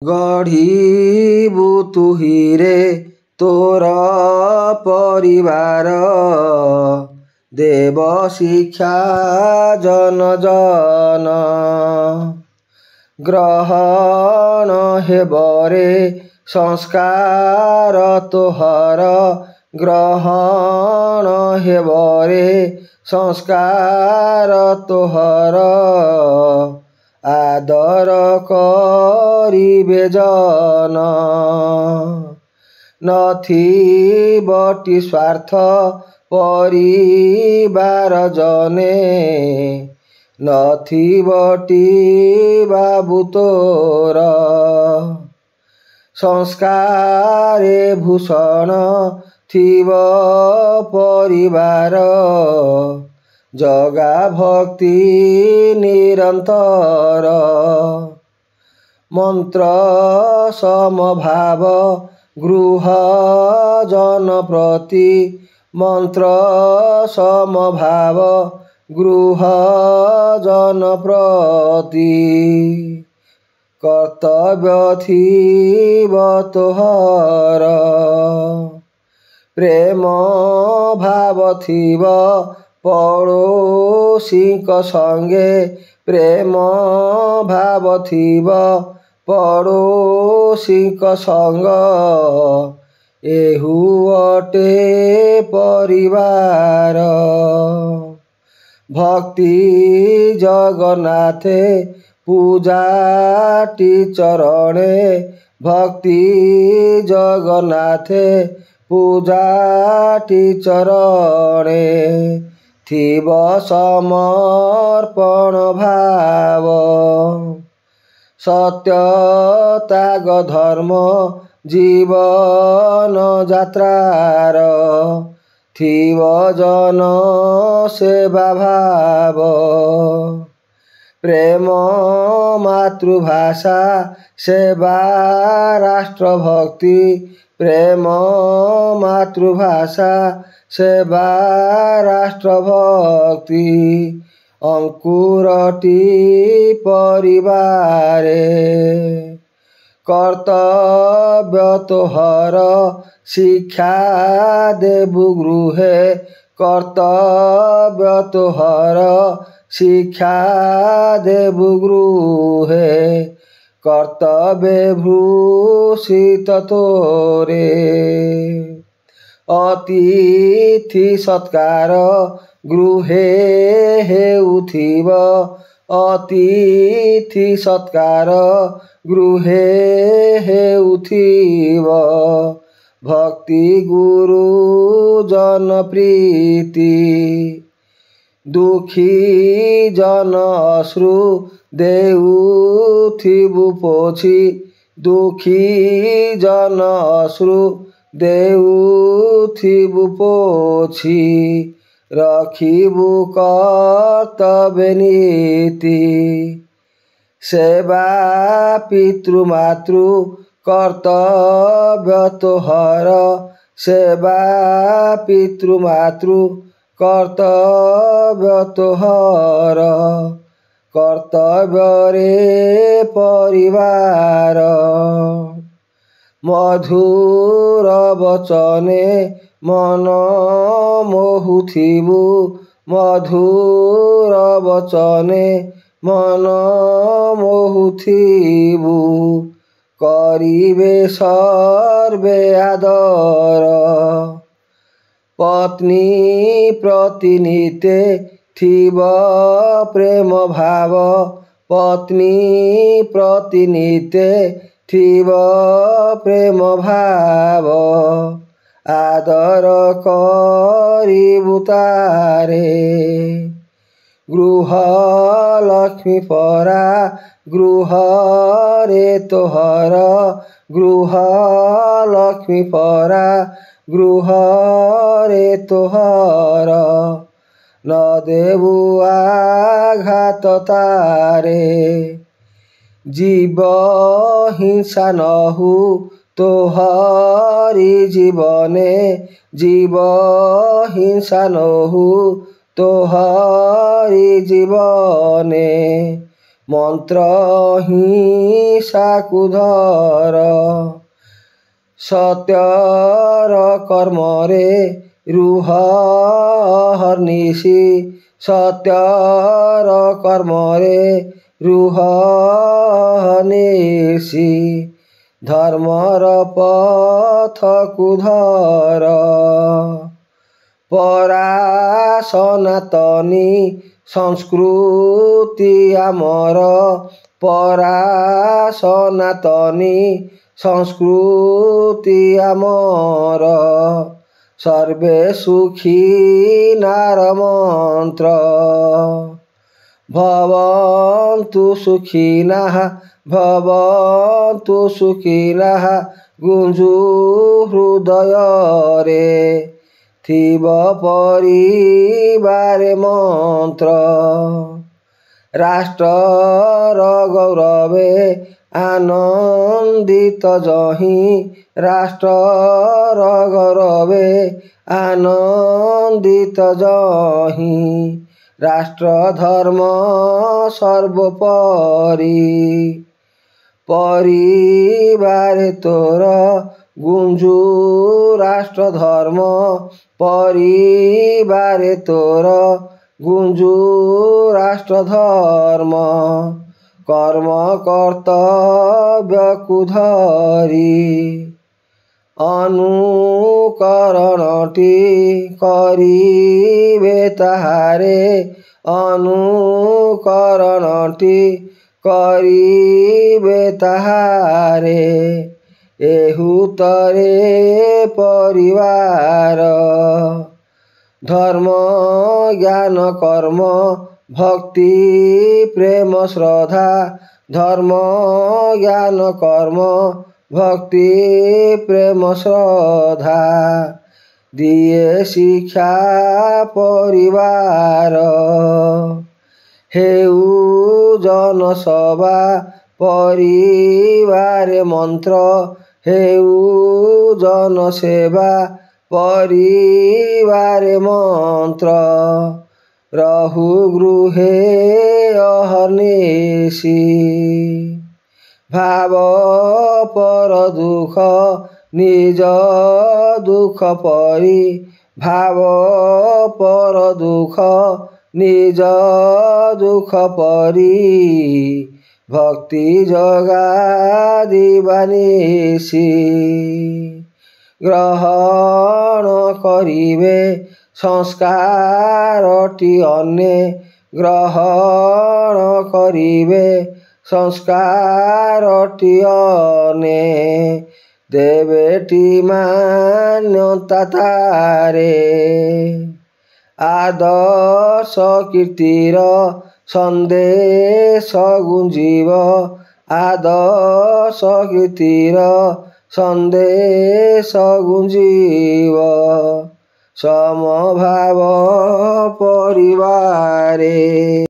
ଗଢ଼ିବୁ ତୁହିରେ ତୋର ପରିବାର, ଦେବ ଶିକ୍ଷା ଜନ ଜନ। ଗ୍ରହଣ ହେବରେ ସଂସ୍କାର ତୋହର, ଗ୍ରହଣ ହେବରେ ସଂସ୍କାର ତୋହର। ଆଦର କରିବେ ଜନ, ନଥିବଟି ସ୍ୱାର୍ଥ ପରିବାର ଜନେ। ନଥିବଟି ବାବୁ ତୋର, ସଂସ୍କାରେ ଭୂଷଣ ଥିବ ପରିବାର। ଜଗା ଭକ୍ତି ନିରନ୍ତର, ମନ୍ତ୍ର ସମଭାବ ଗୃହ ଜନ ପ୍ରତି। ମନ୍ତ୍ର ସମଭାବ ଗୃହ ଜନ ପ୍ରତି। କର୍ତ୍ତବ୍ୟ ଥିବ ତୋହର, ପ୍ରେମ ଭାବ ଥିବ ପଡ଼ୋଶୀଙ୍କ ସଙ୍ଗେ। ପ୍ରେମ ଭାବ ଥିବ ପଡ଼ୋଶୀଙ୍କ ସଙ୍ଗ, ଏହୁ ଅଟେ ପରିବାର। ଭକ୍ତି ଜଗନ୍ନାଥେ ପୂଜାଟି ଚରଣେ। ଭକ୍ତି ଜଗନ୍ନାଥେ ପୂଜାଟି ଚରଣେ। ଥିବ ସମର୍ପଣ ଭାବ, ସତ୍ୟ ତ୍ୟାଗ ଧର୍ମ ଜୀବନ ଯାତ୍ରାର। ଥିବ ଜନ ସେବା ଭାବ, ପ୍ରେମ ମାତୃଭାଷା ସେବା ରାଷ୍ଟ୍ର ଭକ୍ତି। ପ୍ରେମ ମାତୃଭାଷା ସେବା ରାଷ୍ଟ୍ର ଭକ୍ତି। ଅଙ୍କୁରଟି ପରିବାରେ, କର୍ତ୍ତବ୍ୟ ତୋହର ଶିକ୍ଷା ଦେବୁ ଗୃହେ। କର୍ତ୍ତବ୍ୟ ତୋହର ଶିକ୍ଷା ଦେବୁ ଗୃହେ। କର୍ତ୍ତବ୍যে ଭୂଷିତ ତୋରେ, ଅତିଥି ସତ୍କାର ଗୃହେ ହେଉଥିବ। ଅତିଥି ସତ୍କାର ଗୃହେ ହେଉଥିବ। ଭକ୍ତି ଗୁରୁ ଜନ ପ୍ରୀତି, ଦୁଃଖୀ ଜନ ଅଶ୍ରୁ ଦେଉଥିବୁ ପୋଛି। ଦୁଃଖୀ ଜନ ଅଶ୍ରୁ ଦେଉଥିବୁ ପୋଛି। ରଖିବୁ କର୍ତ୍ତବ୍ୟ ନୀତି, ସେବା ପିତୃ ମାତୃ କର୍ତ୍ତବ୍ୟ ତୋହର। ସେବା ପିତୃ ମାତୃ କର୍ତ୍ତବ୍ୟ ତୋହର। କର୍ତ୍ତବ୍ୟରେ ପରିବାର, ମଧୁର ବଚନେ ମନ ମୋହୁଥିବୁ। ମଧୁର ବଚନେ ମନ ମୋହୁଥିବୁ। କରିବେ ସର୍ବେ ଆଦର, ପତ୍ନୀ ପ୍ରତି ନିତେ ଥିବ ପ୍ରେମ ଭାବ। ପତ୍ନୀ ପ୍ରତି ନିତେ ଥିବ ପ୍ରେମ ଭାବ। ଆଦର କରିବୁ ତାରେ, ଗୃହ ଲକ୍ଷ୍ମୀ ପରା ଗୃହରେ ତୋହର। ଗୃହ ଲକ୍ଷ୍ମୀ ପରା ଗୃହରେ ତୋହର। ନ ଦେବୁ ଆଘାତ ତାରେ, ଜୀବ ହିଂସା ନହୁ ତୋହରି ଜୀବନେ। ଜୀବ ହିଂସା ନହୁ ତୋହରି ଜୀବନେ। ମନ୍ତ୍ର ହିଂସାକୁ ଧର। ସତ୍ୟର କର୍ମରେ ରୁହ ଅହର୍ନିଶି, ସତ୍ୟର କର୍ମରେ ରୁହ ଅହର୍ନିଶି। ଧର୍ମର ପଥକୁ ଧର। ପରା ସନାତନୀ ସଂସ୍କୃତି ଆମର, ପରା ସନାତନୀ ସଂସ୍କୃତି ଆମର। ସର୍ବେ ସୁଖିନାର ମନ୍ତ୍ର। ଭବନ୍ତୁ ସୁଖିନଃ ଭବନ୍ତୁ ସୁଖିନଃ ଗୁଞ୍ଜୁ ହୃଦୟରେ। ଥିବ ପରିବାରେ ମନ୍ତ୍ର। ରାଷ୍ଟ୍ରର ଗୌରବେ ଆନନ୍ଦିତ ଯହିଁ, ରାଷ୍ଟ୍ରର ଗୌରବେ ଆନନ୍ଦିତ ଯହିଁ। ରାଷ୍ଟ୍ର ଧର୍ମ ସର୍ବୋପରି। ପରିବାରେ ତୋର ଗୁଞ୍ଜୁ ରାଷ୍ଟ୍ର ଧର୍ମ, ପରିବାରେ ତୋର ଗୁଞ୍ଜୁ ରାଷ୍ଟ୍ର ଧର୍ମ। କର୍ମ କର୍ତ୍ତବ୍ୟକୁ ଧରି ଅନୁକରଣଟି କରିବେ ତାହାରେ, ଅନୁକରଣଟି କରିବେ ତାହାରେ। ଏହୁତରେ ପରିବାର। ଧର୍ମ ଜ୍ଞାନ କର୍ମ ଭକ୍ତି ପ୍ରେମ ଶ୍ରଦ୍ଧା, ଧର୍ମ ଜ୍ଞାନ କର୍ମ ଭକ୍ତି ପ୍ରେମ ଶ୍ରଦ୍ଧା। ଦିଏ ଶିକ୍ଷା ପରିବାର। ହେଉ ଜନସଭା ପରିବାରେ ମନ୍ତ୍ର, ହେଉ ଜନସେବା ପରିବାରେ ମନ୍ତ୍ର। ରହୁ ଗୃହେ ଅହର୍ନିଶି। ଭାବ ପର ଦୁଃଖ ନିଜ ଦୁଃଖ ପରି, ଭାବ ପର ଦୁଃଖ ନିଜ ଦୁଃଖ ପରି। ଭକ୍ତି ଜଗାଦିବା ନିଶି। ଗ୍ରହଣ କରିବେ ସଂସ୍କାରଟି ଅନେ, ଗ୍ରହଣ କରିବେ ସଂସ୍କାରଟି ଅନେ। ଦେବେଟି ମାନ୍ୟତା ତାରେ। ଆଦର୍ଶ କୀର୍ତ୍ତିର ସନ୍ଦେଶ ଗୁଞ୍ଜିବ, ଆଦର୍ଶ କୀର୍ତ୍ତିର ସନ୍ଦେଶ ଗୁଞ୍ଜିବ। ସମଭାବ ପରିବାରେ।